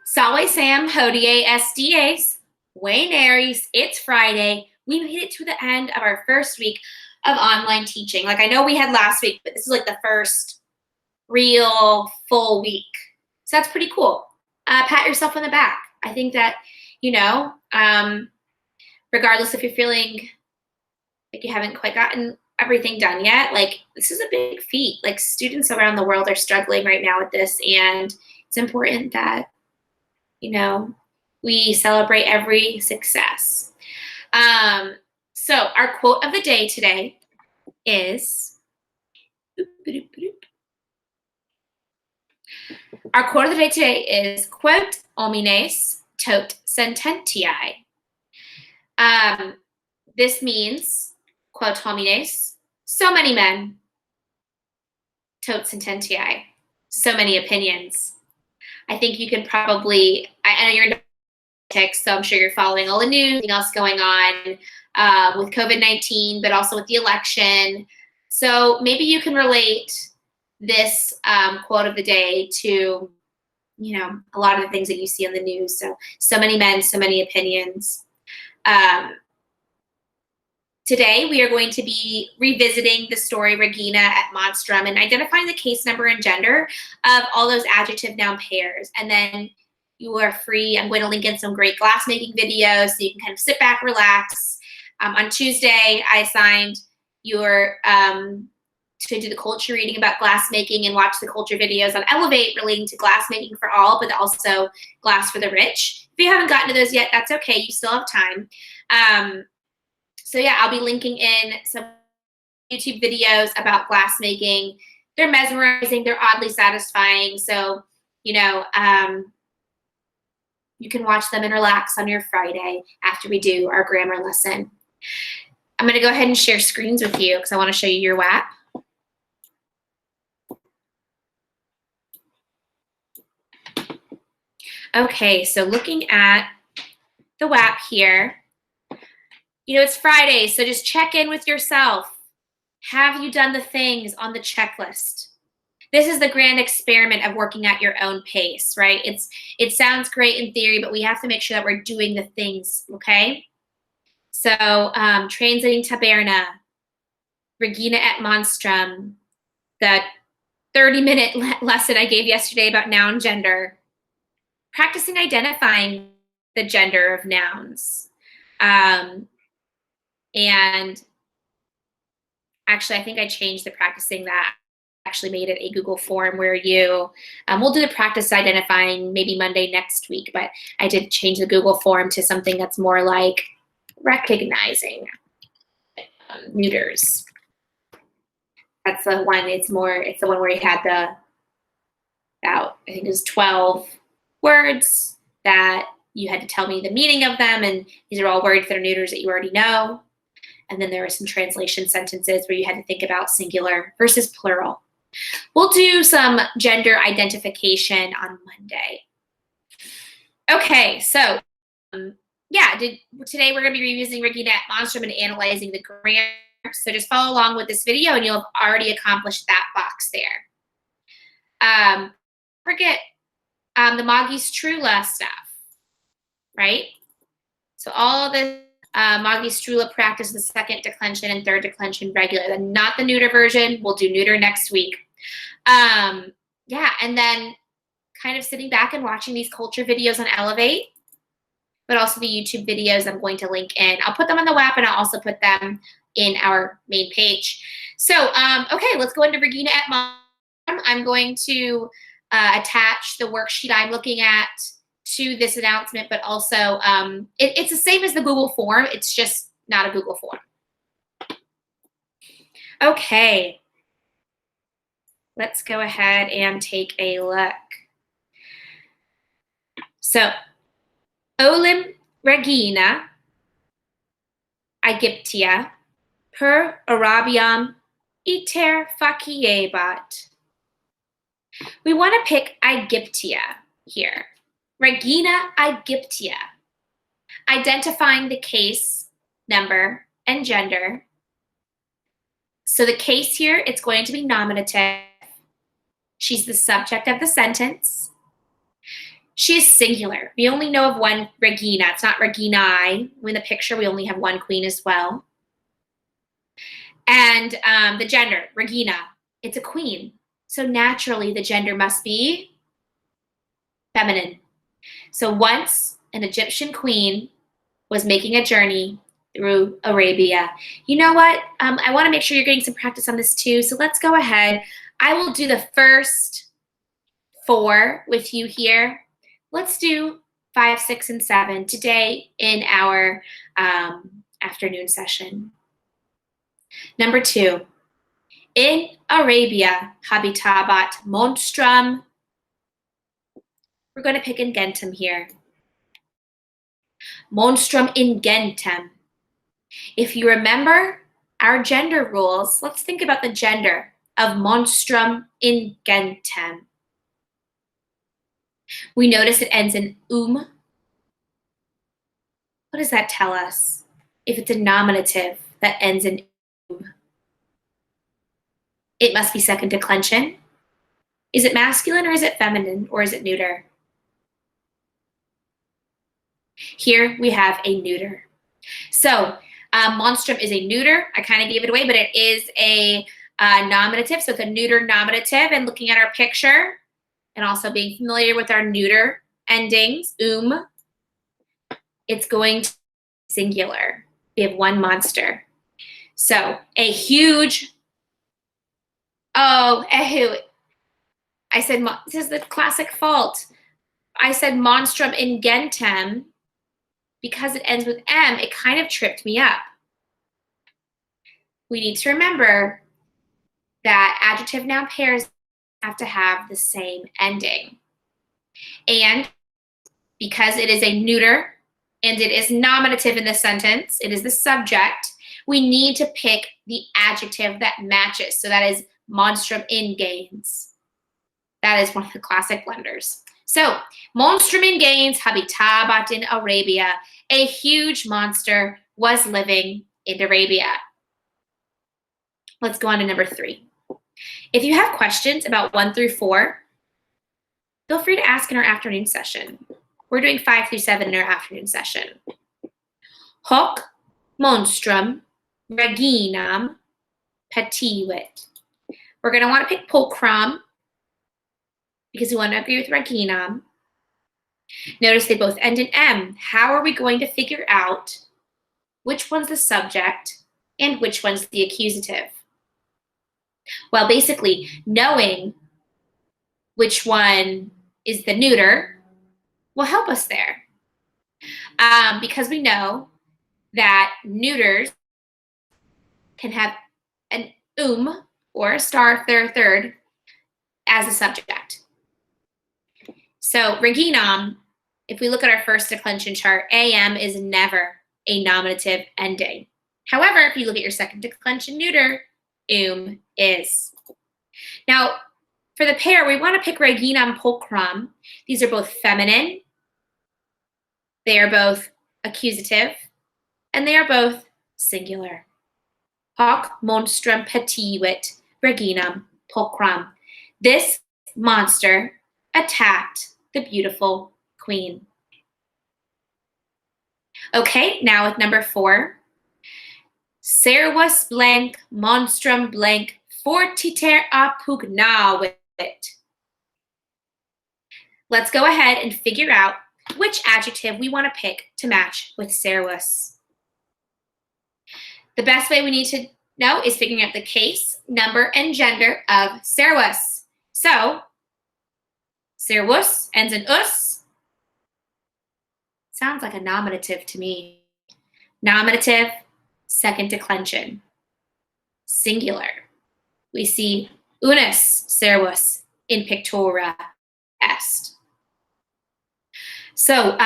Salve Sam, Hodie, SDAs, Wayne Aries, it's Friday. We made it to the end of our first week of online teaching. Like I know we had last week, but this is like the first real full week. So that's pretty cool. Pat yourself on the back. I think that, regardless if you're feeling like you haven't quite gotten everything done yet, like this is a big feat. Like students around the world are struggling right now with this, and it's important that we celebrate every success. So our quote of the day today is, Quot homines, tot sententiae. This means, quot homines, so many men, tot sententiae, so many opinions. I think you can probably, I know you're in politics, so I'm sure you're following all the news, anything else going on with COVID-19, but also with the election. So maybe you can relate this quote of the day to, a lot of the things that you see on the news. So many men, so many opinions. Today, we are going to be revisiting the story Regina at Monstrum and identifying the case number and gender of all those adjective noun pairs. And then you are free. I'm going to link in some great glassmaking videos so you can kind of sit back, relax. On Tuesday, I assigned your to do the culture reading about glassmaking and watch the culture videos on Elevate relating to glassmaking for all, but also glass for the rich. If you haven't gotten to those yet, that's okay. You still have time. So yeah, I'll be linking in some YouTube videos about glassmaking. They're mesmerizing, they're oddly satisfying. So, you can watch them and relax on your Friday after we do our grammar lesson. I'm gonna go ahead and share screens with you because I wanna show you your WAP. Okay, so looking at the WAP here, it's Friday, so just check in with yourself. Have you done the things on the checklist? This is the grand experiment of working at your own pace, right? It sounds great in theory, but we have to make sure that we're doing the things, okay? So translating Taberna, Regina at Monstrum, the 30-minute lesson I gave yesterday about noun gender, practicing identifying the gender of nouns. And actually, I think I changed the practicing that. Actually made it a Google form where you, we'll do the practice identifying maybe Monday next week, but I did change the Google form to something that's more like recognizing neuters. That's the one, it's the one where you had about, I think it was 12 words that you had to tell me the meaning of them, and these are all words that are neuters that you already know. And then there were some translation sentences where you had to think about singular versus plural. We'll do some gender identification on Monday. Okay, so today we're going to be revising Regina at Monstrum and analyzing the grammar. So just follow along with this video and you'll have already accomplished that box there. Forget the Magistrula stuff, right? So all of the Magistrula practice, the second declension and third declension regular, and not the neuter version. We'll do neuter next week. And then kind of sitting back and watching these culture videos on Elevate, but also the YouTube videos I'm going to link in. I'll put them on the WAP and I'll also put them in our main page. So, okay, let's go into Regina at Monstrum. I'm going to attach the worksheet I'm looking at to this announcement, but also it's the same as the Google form. It's just not a Google form. Okay, let's go ahead and take a look. So, Olim Regina Egyptia per Arabiam iter faciebat. We want to pick Egyptia here. Regina Egyptia, identifying the case, number, and gender. So the case here, it's going to be nominative. She's the subject of the sentence. She is singular. We only know of one Regina. It's not Reginae. In the picture, we only have one queen as well. And the gender, Regina, it's a queen. So naturally, the gender must be feminine. So once an Egyptian queen was making a journey through Arabia. You know what? I want to make sure you're getting some practice on this too. So let's go ahead. I will do the first 4 with you here. Let's do 5, 6, and 7 today in our afternoon session. Number 2, in Arabia habitabat monstrum. We're going to pick ingentem here. Monstrum ingentem. If you remember our gender rules, let's think about the gender of monstrum ingentem. We notice it ends in What does that tell us? If it's a nominative that ends in it must be second declension. Is it masculine or is it feminine or is it neuter? Here we have a neuter. So monstrum is a neuter. I kind of gave it away, but it is a nominative. So it's a neuter nominative. And looking at our picture and also being familiar with our neuter endings, it's going to be singular. We have one monster. So a huge, I said, this is the classic fault. I said monstrum ingentem. Because it ends with M, it kind of tripped me up. We need to remember that adjective noun pairs have to have the same ending. And because it is a neuter and it is nominative in the sentence, it is the subject, we need to pick the adjective that matches. So that is monstrum ingens. That is one of the classic blunders. So, monstrum ingens habitabat in Arabia. A huge monster was living in Arabia. Let's go on to number 3. If you have questions about 1 through 4, feel free to ask in our afternoon session. We're doing 5 through 7 in our afternoon session. Hoc monstrum reginam petivet. We're going to want to pick pulchrum because we want to agree with reginam. Notice they both end in M. How are we going to figure out which one's the subject and which one's the accusative? Well, basically, knowing which one is the neuter will help us there. Because we know that neuters can have an or a star if they're a third as a subject. So reginam, if we look at our first declension chart, am is never a nominative ending. However, if you look at your second declension neuter, is. Now, for the pair, we want to pick reginam pulchrum. These are both feminine. They are both accusative, and they are both singular. Hoc monstrum petivet reginam pulchrum. This monster attacked the beautiful queen. Okay, now with number 4. Servus blank monstrum blank fortiter appugnavit. Let's go ahead and figure out which adjective we want to pick to match with servus. The best way we need to know is figuring out the case, number, and gender of servus. So, servus ends in us. Sounds like a nominative to me. Nominative, second declension. Singular. We see unus servus in pictura est. So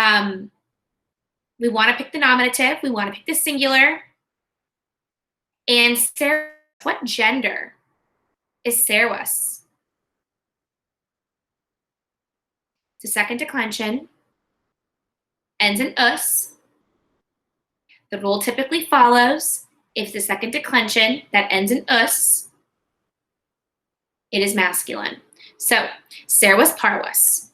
we want to pick the nominative. We want to pick the singular. And what gender is servus? It's a second declension. Ends in us. The rule typically follows if the second declension that ends in us, it is masculine. So, servus parvus.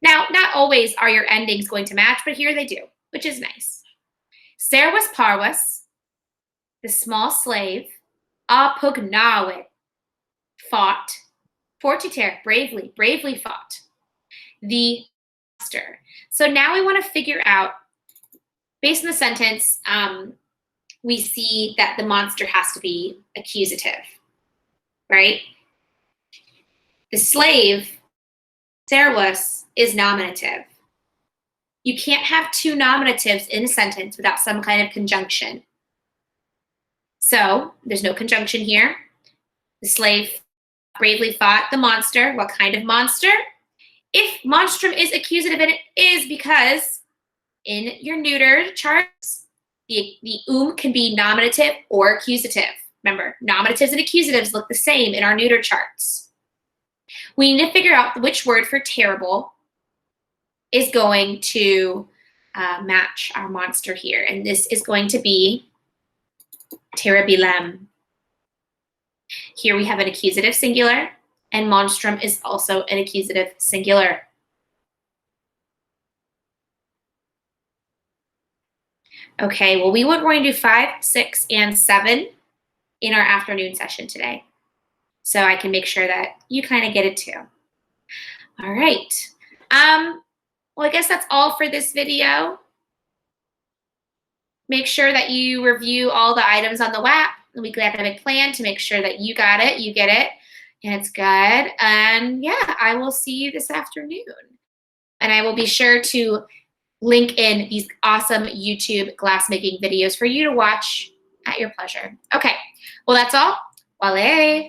Now, not always are your endings going to match, but here they do, which is nice. Servus parvus, the small slave, appugnavit, fought, fortiter, bravely fought, the master. So now we want to figure out, based on the sentence, we see that the monster has to be accusative, right? The slave, servus, is nominative. You can't have two nominatives in a sentence without some kind of conjunction. So there's no conjunction here. The slave bravely fought the monster. What kind of monster? If monstrum is accusative, and it is because in your neuter charts, the can be nominative or accusative. Remember, nominatives and accusatives look the same in our neuter charts. We need to figure out which word for terrible is going to match our monster here. And this is going to be terribilem. Here we have an accusative singular, and monstrum is also an accusative singular. Okay, well, we were going to do 5, 6, and 7 in our afternoon session today. So I can make sure that you kind of get it too. All right. Well, I guess that's all for this video. Make sure that you review all the items on the WAP, the weekly academic plan, to make sure that you got it, you get it, and it's good. And yeah, I will see you this afternoon. And I will be sure to link in these awesome YouTube glassmaking videos for you to watch at your pleasure. Okay, well, that's all. Wale.